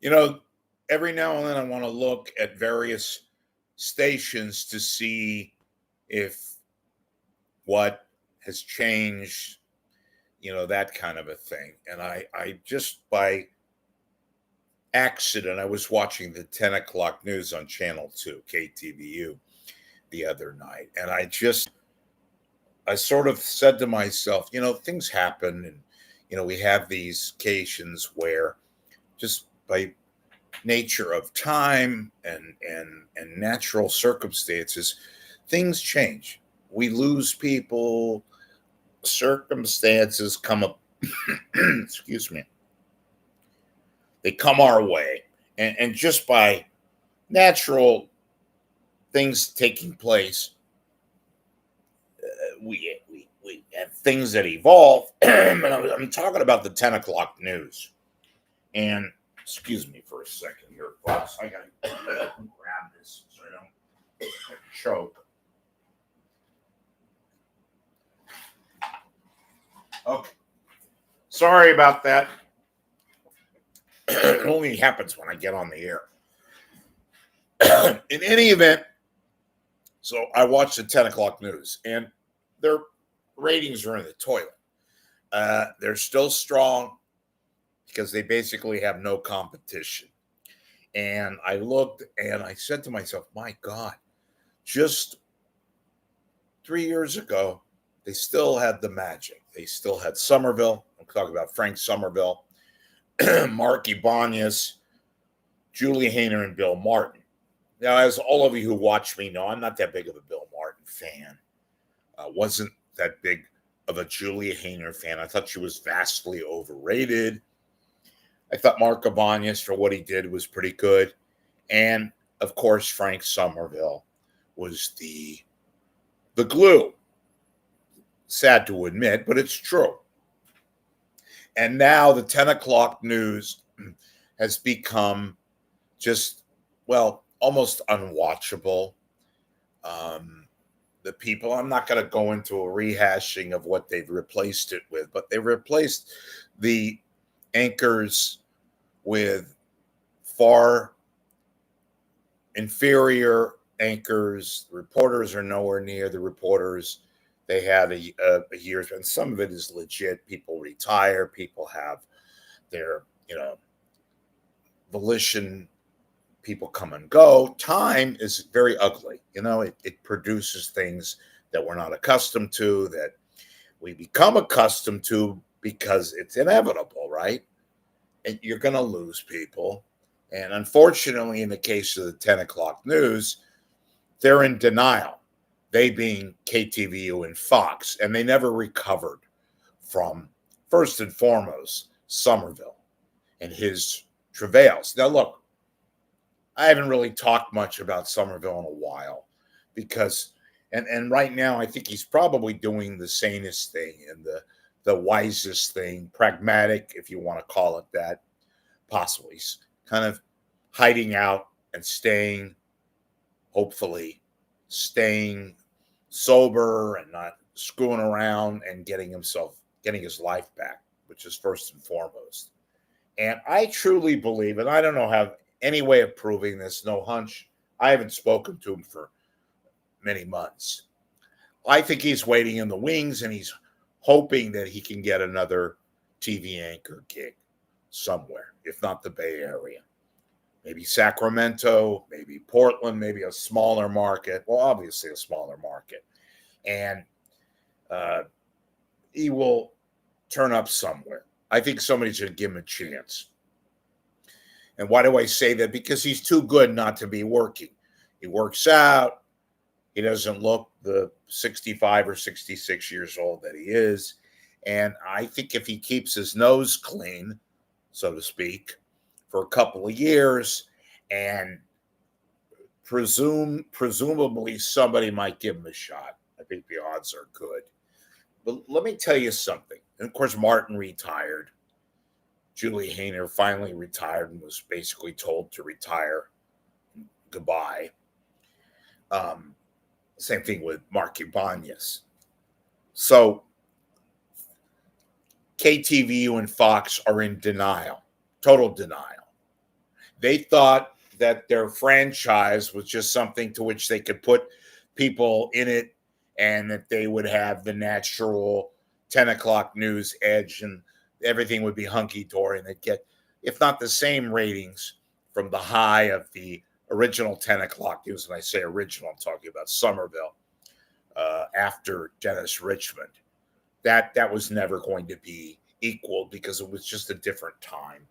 You know, every now and then I want to look at various stations to see if what has changed, that kind of a thing. And I just by accident, I was watching the 10 o'clock news on Channel 2, KTVU, the other night. And I sort of said to myself, things happen. And, we have these occasions where just by nature of time and natural circumstances, things change. We lose people, circumstances come up, excuse me, they come our way. And just by natural things taking place, we have things that evolve. And I'm talking about the 10 o'clock news. And excuse me for a second here, folks. I gotta grab this so I don't choke. Okay. Sorry about that. It only happens when I get on the air. In any event, so I watched the 10 o'clock news, and their ratings are in the toilet. They're still strong because they basically have no competition. And I looked and I said to myself, my God, just 3 years ago, they still had the magic. They still had Somerville. I'm talking about Frank Somerville, Mark Ibanez, Julie Hayner, and Bill Martin. Now, as all of you who watch me know, I'm not that big of a Bill Martin fan. Wasn't that big of a Julia Hayner fan. I thought she was vastly overrated. I thought Mark Ibanez, for what he did, was pretty good. And, of course, Frank Somerville was the glue. Sad to admit, but it's true. And now the 10 o'clock news has become just, almost unwatchable. The people, I'm not going to go into a rehashing of what they've replaced it with, but they replaced the anchors with far inferior anchors. The reporters are nowhere near the reporters they had a years, and some of it is legit. People retire, people have their, volition, people come and go. Time is very ugly. It produces things that we're not accustomed to, that we become accustomed to because it's inevitable, right? And you're going to lose people. And unfortunately, in the case of the 10 o'clock news, they're in denial. They being KTVU and Fox, and they never recovered from, first and foremost, Somerville and his travails. Now, look, I haven't really talked much about Somerville in a while because, and right now, I think he's probably doing the sanest thing and the wisest thing, pragmatic, if you want to call it that, possibly. He's kind of hiding out and hopefully staying sober and not screwing around and getting his life back, which is first and foremost. And I truly believe, and I don't know how any way of proving this, no hunch. I haven't spoken to him for many months. I think he's waiting in the wings and he's hoping that he can get another TV anchor gig somewhere, if not the Bay Area. Maybe Sacramento, maybe Portland, maybe a smaller market. Well, obviously a smaller market. And he will turn up somewhere. I think somebody's going to give him a chance. And why do I say that? Because he's too good not to be working. He works out. He doesn't look the 65 or 66 years old that he is. And I think if he keeps his nose clean, so to speak, for a couple of years, and presumably somebody might give him a shot. I think the odds are good. But let me tell you something. And of course, Martin retired. Julie Hayner finally retired and was basically told to retire. Goodbye. Same thing with Mark Ibanez. So KTVU and Fox are in denial, total denial. They thought that their franchise was just something to which they could put people in it and that they would have the natural 10 o'clock news edge and everything would be hunky-dory and they'd get, if not the same ratings from the high of the original 10 o'clock news. When I say original, I'm talking about Somerville after Dennis Richmond. That was never going to be equal because it was just a different time.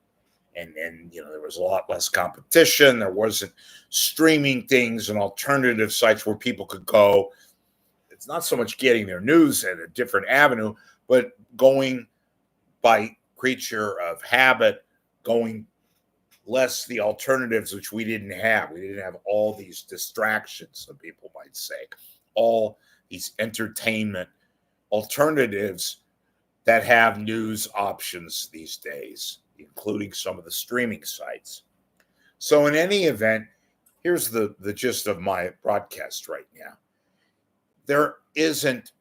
And there was a lot less competition. There wasn't streaming things and alternative sites where people could go. It's not so much getting their news at a different avenue, but going by creature of habit, going less the alternatives, which we didn't have. We didn't have all these distractions, some people might say, all these entertainment alternatives that have news options these days, including some of the streaming sites. So in any event, here's the gist of my broadcast right now. There isn't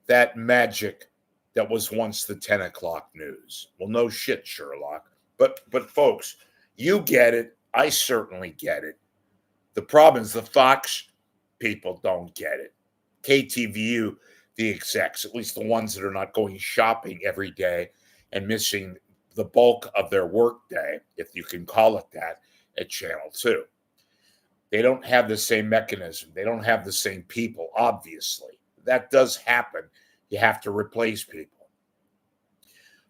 that magic that was once the 10 o'clock news. Well, no shit, Sherlock. But folks, you get it. I certainly get it. The problem is the Fox people don't get it. KTVU, the execs, at least the ones that are not going shopping every day and missing the bulk of their work day, if you can call it that, at Channel 2. They don't have the same mechanism. They don't have the same people, obviously. That does happen. You have to replace people.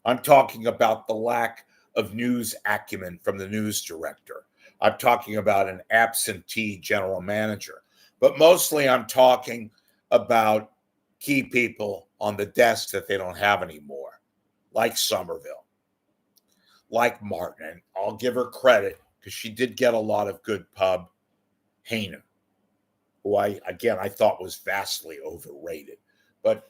I'm talking about the lack of news acumen from the news director. I'm talking about an absentee general manager. But mostly I'm talking about key people on the desk that they don't have anymore, like Somerville, like Martin. And I'll give her credit because she did get a lot of good pub. Hayner, who I thought was vastly overrated. But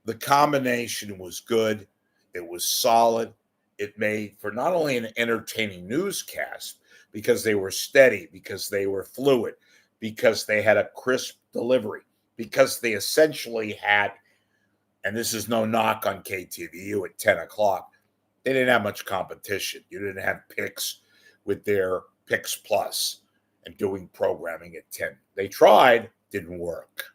the combination was good. It was solid. It made for not only an entertaining newscast, because they were steady, because they were fluid, because they had a crisp delivery, because they essentially had, and this is no knock on KTVU at 10 o'clock, they didn't have much competition. You didn't have Picks with their Picks Plus and doing programming at 10. They tried, didn't work.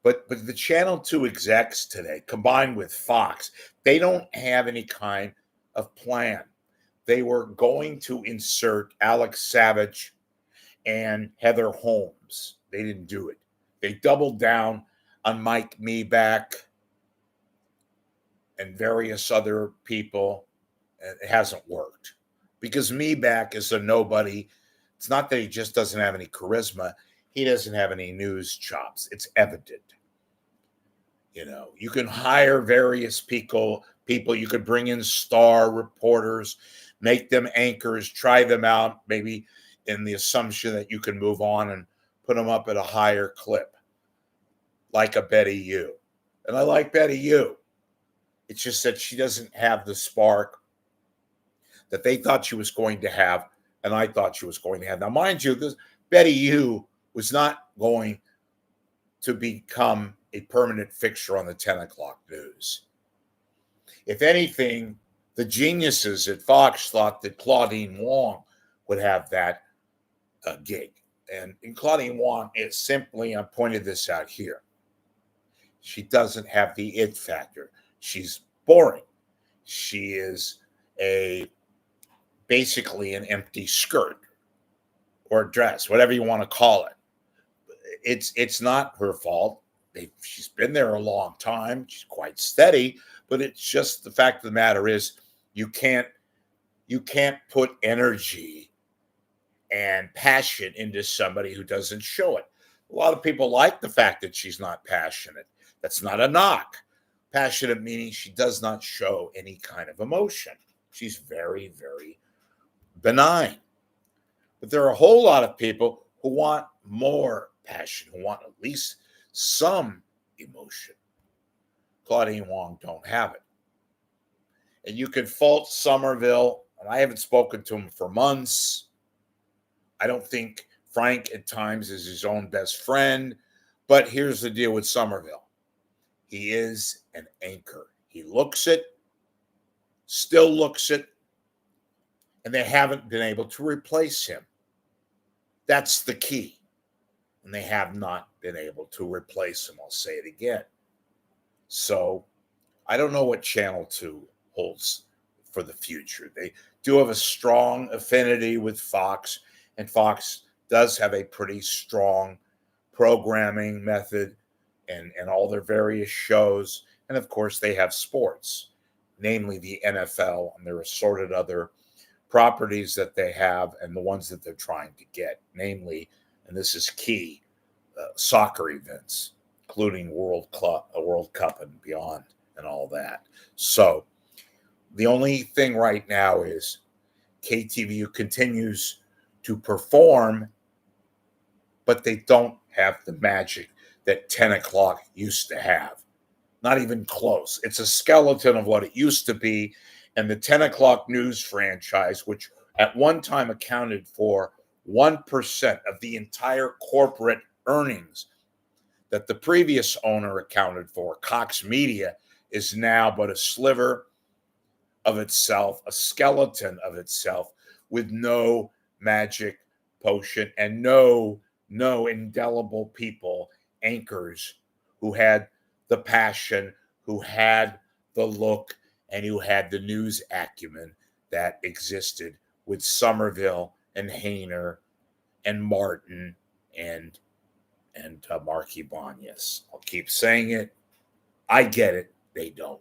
But the Channel 2 execs today, combined with Fox, they don't have any kind of plan. They were going to insert Alex Savage and Heather Holmes. They didn't do it. They doubled down on Mike Meeback and various other people, and it hasn't worked. Because Meeback is a nobody. It's not that he just doesn't have any charisma. He doesn't have any news chops. It's evident. You can hire various people. You could bring in star reporters, make them anchors, try them out, maybe in the assumption that you can move on and put them up at a higher clip, like a Betty Yu. And I like Betty Yu. It's just that she doesn't have the spark that they thought she was going to have, and I thought she was going to have. Now, mind you, this Betty Yu was not going to become a permanent fixture on the 10 o'clock news. If anything, the geniuses at Fox thought that Claudine Wong would have that gig. And Claudine Wong is simply, I pointed this out here, she doesn't have the it factor. She's boring. She is basically an empty skirt or dress, whatever you want to call it. It's not her fault. She's been there a long time. She's quite steady, but it's just the fact of the matter is you can't put energy and passion into somebody who doesn't show it. A lot of people like the fact that she's not passionate. That's not a knock. Passionate meaning she does not show any kind of emotion. She's very, very benign. But there are a whole lot of people who want more passion, who want at least some emotion. Claudine Wong don't have it. And you can fault Somerville, and I haven't spoken to him for months. I don't think Frank at times is his own best friend. But here's the deal with Somerville. He is an anchor. He looks it, still looks it. and they haven't been able to replace him. That's the key. And they have not been able to replace him. I'll say it again. So I don't know what Channel 2 holds for the future. They do have a strong affinity with Fox, and Fox does have a pretty strong programming method and all their various shows. And of course, they have sports, namely the NFL and their assorted other properties that they have and the ones that they're trying to get, namely, and this is key, soccer events, including World Cup and beyond and all that. So the only thing right now is KTVU continues to perform, but they don't have the magic that 10 o'clock used to have. Not even close. It's a skeleton of what it used to be. And the 10 o'clock news franchise, which at one time accounted for 1% of the entire corporate earnings that the previous owner accounted for, Cox Media, is now but a sliver of itself, a skeleton of itself, with no magic potion and no indelible people, anchors who had the passion, who had the look, and who had the news acumen that existed with Somerville and Hayner and Martin and Marky Banyas. I'll keep saying it. I get it. They don't.